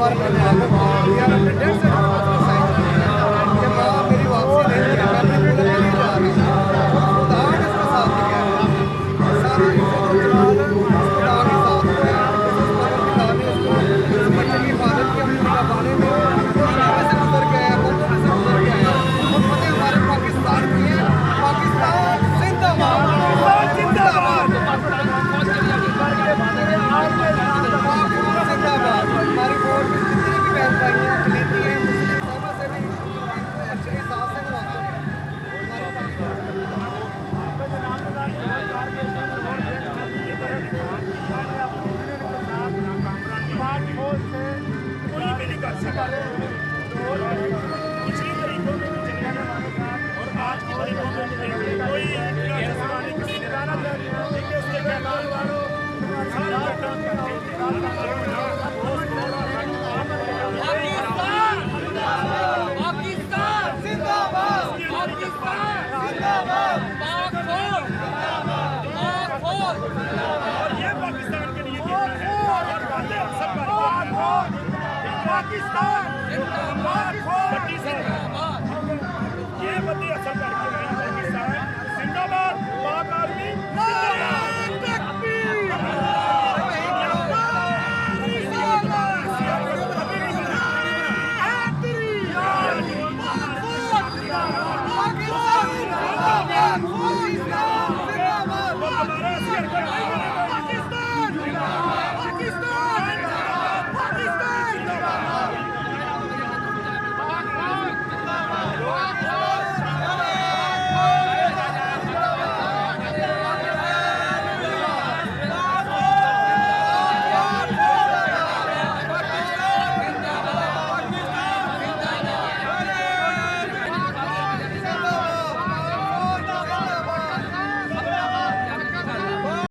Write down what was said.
बार मैंने आगे यार अपने 1.5 से 2 साल साइन किया कि माँ मेरी वापसी नहीं है, मैं अपने मुल्क के लिए जा रही हूँ। खुदा ने इसका साथ दिया है, सारा इज्जत और जलाल खुदा के साथ है। जिस मगर खुदा ने उसको इस बच्चे की हिफाजत की अपनी निगहबानी में, वो शामे से गुजर के आया, बंदों से गुजर के आया और फतेह हमारे पाकिस्तान की है। पाकिस्तान जिंदाबाद, पाकिस्तान जिंदाबाद, जिंदाबाद। हमारी वोट में जितनी भी बहन भाई हैं, अकलीती हैं, मुस्लिम दोनों से भी अच्छे हिसाब से करवाते हैं। कोई भी नहीं कर सकता पिछली तरीकों में भी चले और आज की तरीकों में भी कोई किसी ने गाना देखिए उसके कहलाने वालों पाकिस्तान जिंदाबाद, पाकिस्तान जिंदाबाद, और ये पाकिस्तान के लिए है और बातें अक्सर पाकिस्तान ये बड़ी असर करके